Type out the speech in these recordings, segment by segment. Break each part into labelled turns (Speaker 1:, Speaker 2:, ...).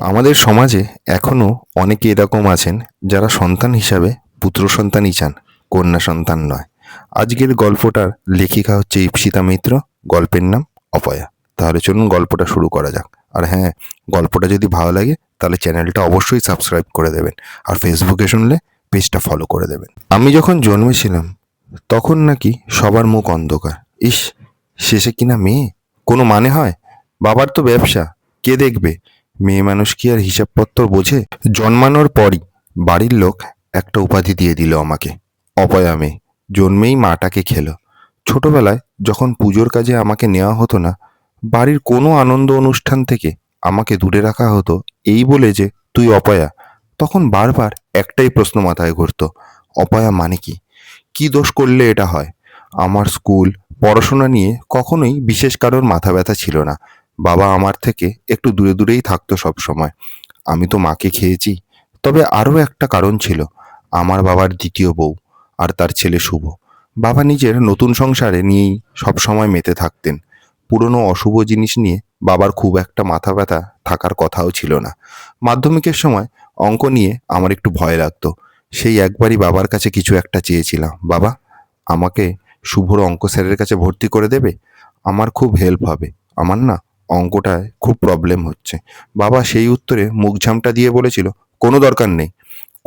Speaker 1: আমাদের সমাজে এখনও অনেকে এরকম আছেন যারা সন্তান হিসাবে পুত্র সন্তানই চান, কন্যা সন্তান নয়। আজকের গল্পটার লেখিকা হচ্ছে ইপ্সিতা মিত্র, গল্পের নাম অপয়া। তাহলে চলুন গল্পটা শুরু করা যাক। আর হ্যাঁ, গল্পটা যদি ভালো লাগে তাহলে চ্যানেলটা অবশ্যই সাবস্ক্রাইব করে দেবেন, আর ফেসবুকে শুনলে পেজটা ফলো করে দেবেন। আমি যখন জন্মেছিলাম তখন নাকি সবার মুখ অন্ধকার। ইস, শেষে কিনা মেয়ে, কোনো মানে হয়? বাবার তো ব্যবসা, কে দেখবে? মেয়ে মানুষ কি আর হিসাবপত্র বোঝে? জন্মানোর পরই বাড়ির লোক একটা উপাধি দিয়ে দিল আমাকে, অপয়া মেয়ে। জন্মেই মাটাকে খেলো। ছোটবেলায় যখন পুজোর কাজে আমাকে নেওয়া হতো না, বাড়ির কোনো আনন্দ অনুষ্ঠান থেকে আমাকে দূরে রাখা হতো এই বলে যে তুই অপয়া, তখন বারবার একটাই প্রশ্ন মাথায় ঘুরতো, অপয়া মানে কি? কি দোষ করলে এটা হয়? আমার স্কুল, পড়াশোনা নিয়ে কখনোই বিশেষ কারোর মাথা ব্যথা ছিল না। বাবা আমার থেকে একটু দূরে দূরেই থাকতো সব সময়। আমি তো মাকে খেয়েছি। তবে আরও একটা কারণ ছিল, আমার বাবার দ্বিতীয় বউ আর তার ছেলে শুভ। বাবা নিজের নতুন সংসারে নিয়েই সব সময় মেতে থাকতেন। পুরনো অশুভ জিনিস নিয়ে বাবার খুব একটা মাথা ব্যথা থাকার কথাও ছিল না। মাধ্যমিকের সময় অঙ্ক নিয়ে আমার একটু ভয় লাগতো। সেই একবারই বাবার কাছে কিছু একটা চেয়েছিলাম, বাবা, আমাকে শুভর অঙ্ক স্যারের কাছে ভর্তি করে দেবে? আমার খুব হেল্প হবে। আমার না অঙ্কটায় খুব প্রবলেম হচ্ছে। বাবা সেই উত্তরে মুখ ঝামটা দিয়ে বলেছিল, কোনো দরকার নেই।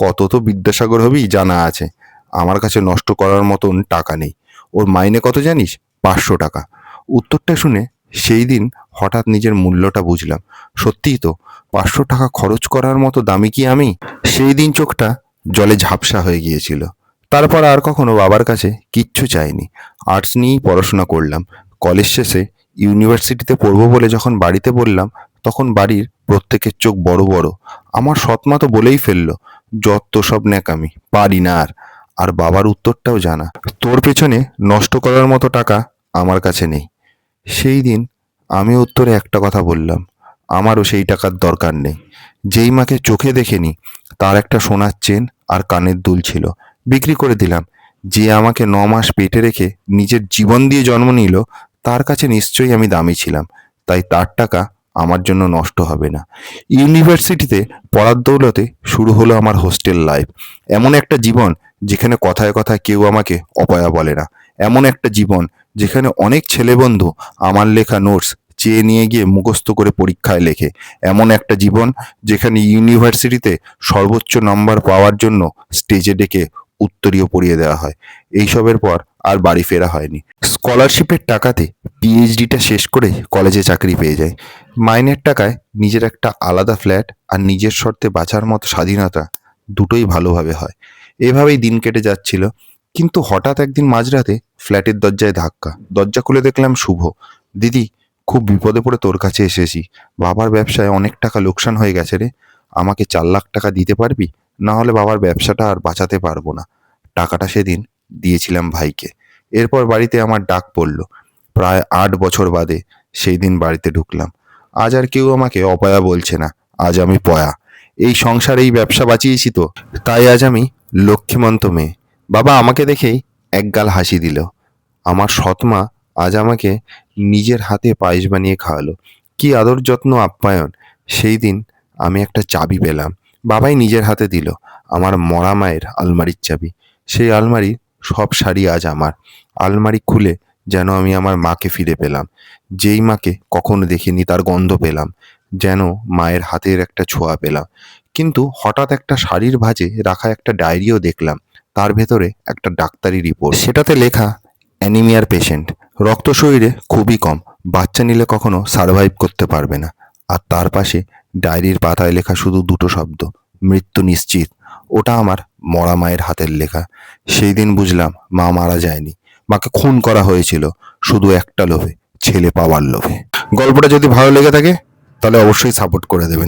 Speaker 1: কত তো বিদ্যাসাগর হবি জানা আছে। আমার কাছে নষ্ট করার মতন টাকা নেই। ওর মাইনে কত জানিস? 500 টাকা। উত্তরটা শুনে সেই দিন হঠাৎ নিজের মূল্যটা বুঝলাম। সত্যিই তো, 500 টাকা খরচ করার মতো দামি কি আমি? সেই দিন চোখটা জলে ঝাপসা হয়ে গিয়েছিল। তারপর আর কখনো বাবার কাছে কিচ্ছু চাইনি। আর্টস নিয়েই পড়াশোনা করলাম। কলেজ শেষে ইউনিভার্সিটিতে পড়বো বলে যখন বাড়িতে বললাম, তখন বাড়ির প্রত্যেকের চোখ বড় বড়। আমার সৎমা তো বলেই ফেললো, যত সব ন্যাকামি, পারি না আর। আর বাবার উত্তরটাও জানা, তোর পেছনে নষ্ট করার মতো টাকা আমার কাছে নেই। সেই দিন আমি উত্তরে একটা কথা বললাম, আমারও সেই টাকার দরকার নেই। যেই মাকে চোখে দেখেনি তার একটা সোনার চেন আর কানের দুল ছিল, বিক্রি করে দিলাম। যে আমাকে 9 মাস পেটে রেখে নিজের জীবন দিয়ে জন্ম নিল, তার কাছে নিশ্চয়ই আমি দামি ছিলাম। তাই তার টাকা আমার জন্য নষ্ট হবে না। ইউনিভার্সিটিতে পড়ার দৌলতে শুরু হলো আমার হোস্টেল লাইফ। এমন একটা জীবন যেখানে কথায় কথায় কেউ আমাকে অপয়া বলে না। এমন একটা জীবন যেখানে অনেক ছেলে বন্ধু আমার লেখা নোটস চেয়ে নিয়ে গিয়ে মুখস্থ করে পরীক্ষায় লেখে। এমন একটা জীবন যেখানে ইউনিভার্সিটিতে সর্বোচ্চ নম্বর পাওয়ার জন্য স্টেজে ডেকে উত্তরীয় পড়িয়ে দেওয়া হয়। এইসবের পর আর বাড়ি ফেরা হয়নি। স্কলারশিপের টাকাতে পিএইচডিটা শেষ করে কলেজে চাকরি পেয়ে যায়। মাইনের টাকায় নিজের একটা আলাদা ফ্ল্যাট আর নিজের শর্তে বাঁচার মতো স্বাধীনতা, দুটোই ভালোভাবে হয়। এভাবেই দিন কেটে যাচ্ছিল। কিন্তু হঠাৎ একদিন মাঝরাতে ফ্ল্যাটের দরজায় ধাক্কা। দরজা খুলে দেখলাম শুভ। দিদি, খুব বিপদে পড়ে তোর কাছে এসেছি। বাবার ব্যবসায় অনেক টাকা লোকসান হয়ে গেছে রে। আমাকে 4 লাখ টাকা দিতে পারবি? না হলে বাবার ব্যবসাটা আর বাঁচাতে পারবো না। টাকাটা সেদিন দিয়েছিলাম ভাইকে। এরপর বাড়িতে আমার ডাক পড়ল। প্রায় 8 বছর বাদে সেই দিন বাড়িতে ঢুকলাম। আজ আর কেউ আমাকে অপয়া বলছে না, আজ আমি পয়া। এই সংসার, এই ব্যবসা বাঁচিয়েছি তো, তাই আজ আমি লক্ষ্মীমন্ত মেয়ে। বাবা আমাকে দেখেই একগাল হাসি দিল। আমার সৎমা আজ আমাকে নিজের হাতে পায়েস বানিয়ে খাওয়ালো। কি আদর যত্ন আপ্যায়ন! সেই দিন আমি একটা চাবি পেলাম, বাবাই নিজের হাতে দিল, আমার মরা মায়ের আলমারির চাবি। সেই আলমারির সব শাড়ি আজ আমার। আলমারি খুলে যেন আমি আমার মাকে ফিরে পেলাম। যেই মাকে কখনো দেখিনি তার গন্ধ পেলাম, যেন মায়ের হাতের একটা ছোঁয়া পেলাম। কিন্তু হঠাৎ একটা শাড়ির ভাঁজে রাখা একটা ডায়েরিও দেখলাম। তার ভেতরে একটা ডাক্তারি রিপোর্ট, সেটাতে লেখা অ্যানিমিয়ার পেশেন্ট, রক্ত শরীরে খুবই কম, বাচ্চা নিলে কখনো সারভাইভ করতে পারবে না। আর তার পাশে ডায়েরির পাতায় লেখা শুধু দুটো শব্দ, মৃত্যু নিশ্চিত। ওটা আমার মরা মায়ের হাতের লেখা। সেই দিন বুঝলাম মা মারা যায়নি, মাকে খুন করা হয়েছিল শুধু একটা লোভে, ছেলে পাওয়ার লোভে। গল্পটা যদি ভালো লেগে থাকে তাহলে অবশ্যই সাপোর্ট করে দেবেন।